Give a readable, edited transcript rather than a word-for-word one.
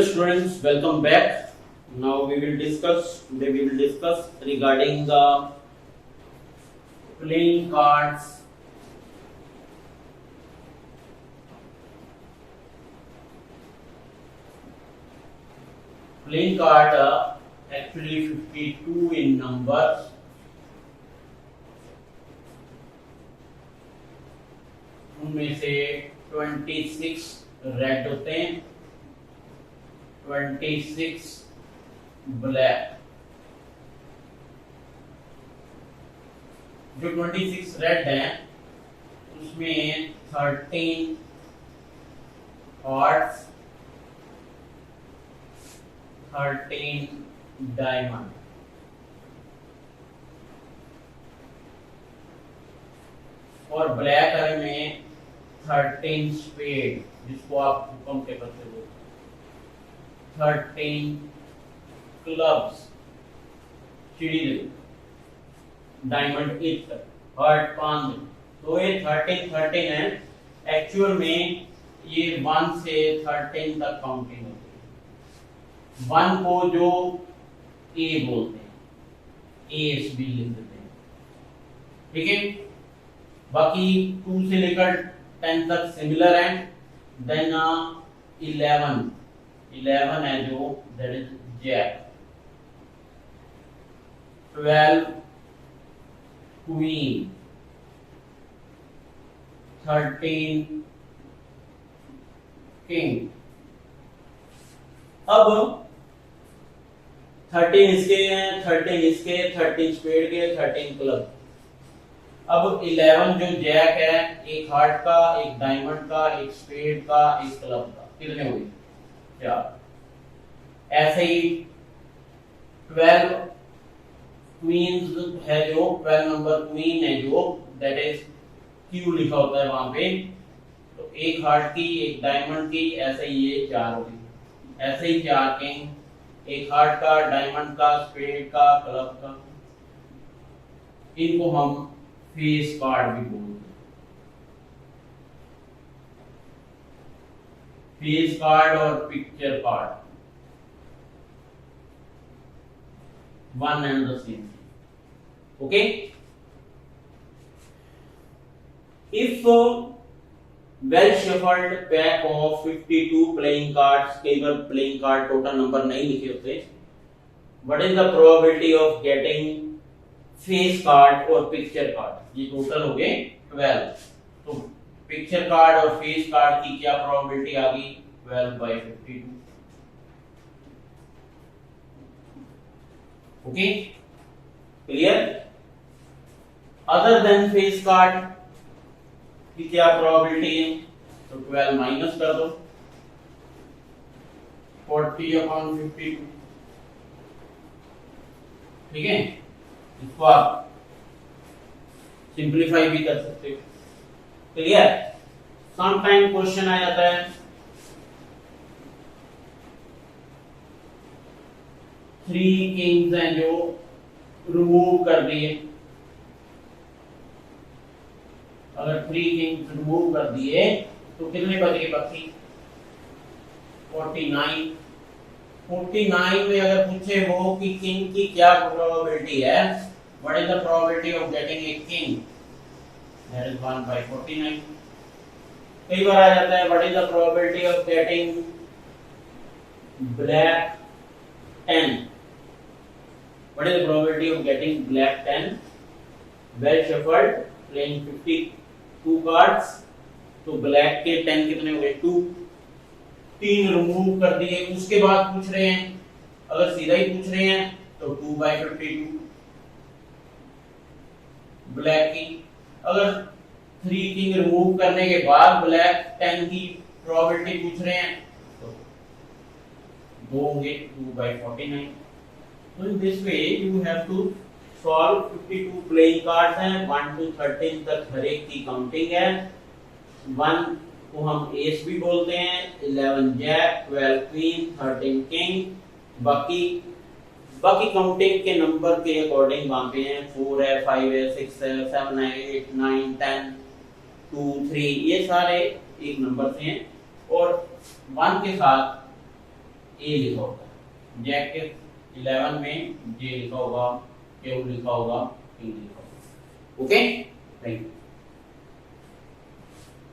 Dear students, welcome back. Now today we will discuss regarding the playing cards. Playing card actually 52 in numbers. उनमें से 26 red होते हैं, 26 black. जो 26 red है उसमें 13 हार्ट्स, 13 डायमंड। और ब्लैक में 13 स्पेड, जिसको आप हुक्म के करते हो, 13 क्लब्स, चिड़ी डायमंड 1 तक, हार्ट 5। तो ये 13 है। एक्चुअल में ये 1 से 13 तक काउंटिंग होती है। 1 को जो ए बोलते हैं, एस भी लिख देते हैं, ठीक है। बाकी 2 से लेकर 10 तक सिमिलर है। देन 11 है जो that is jack. 12 queen, 13 king. अब 13 इसके हैं, 13 इसके, 13 स्पेड के, 13 क्लब। अब 11 जो जैक है, एक हार्ट का, एक डायमंड का, एक स्पेड का, एक क्लब का, कितने हुए? 4। ऐसे ही 12 क्वींस है, जो 12 नंबर क्वीन है जो दैट इज क्यू लिखा होता है वहां पे। तो एक हार्ट की, एक डायमंड की, ऐसे ही ये 4 हो गए। ऐसे ही 4 किंग, एक हार्ट का, डायमंड का, स्पेड का, क्लब का। इनको हम फेस कार्ड भी बोलते हैं। फेस कार्ड और picture card one and the same. Okay? If well shuffled pack of 52 playing cards, कई बार playing card टोटल नंबर नहीं लिखे होते, what is the probability of getting face card और पिक्चर कार्ड? ये टोटल हो गए 12। तो पिक्चर कार्ड और फेस कार्ड की क्या प्रोबेबिलिटी आ गई? 12/52। Okay, clear? Other than face card की क्या प्रोबेबिलिटी है? तो 12 माइनस कर दो, 40/52। ठीक है, इसको आप सिंप्लीफाई भी कर सकते हो। क्लियर? समटाइम क्वेश्चन आ जाता है 3 किंग्स हैं जो रिमूव कर दिए। अगर 3 किंग्स रिमूव कर दिए तो कितने बच गए बाकी? 49। 49 में अगर पूछे वो कि किंग की क्या प्रोबेबिलिटी है, what is the probability of getting a king? That is 1/49। कई बार आ जाता है what is the probability of getting black 10? What is the probability of getting black 10? Well shuffled, playing 52 cards, तो ब्लैक के 10 कितने हुए? 2। 3 रिमूव कर दिए। उसके बाद पूछ रहे हैं, अगर सीधा ही पूछ रहे हैं तो 2/52 ब्लैक की। अगर 3 किंग रिमूव करने के बाद ब्लैक 10 की प्रोबेबिलिटी पूछ रहे हैं तो 2 होंगे, 2/49। तो in this way you have to solve 52 playing cards हैं, 1 to 13 तक हर एक की काउंटिंग है। 1 को हम एस भी बोलते हैं, 11 जैक, 12 क्वीन, 13 किंग। बाकी काउंटिंग के नंबर के अकॉर्डिंग वहां पे हैं, 4 है, 5 है, 6 है, 7 है, 8, 9, 10, 2, 3, ये सारे एक नंबर से हैं। और 1 के साथ ए लिखा होता है, जैक के 11 में जे लिखा होगा, क्यू लिखा होगा, क्यू लिखा होगा। Okay, thank you.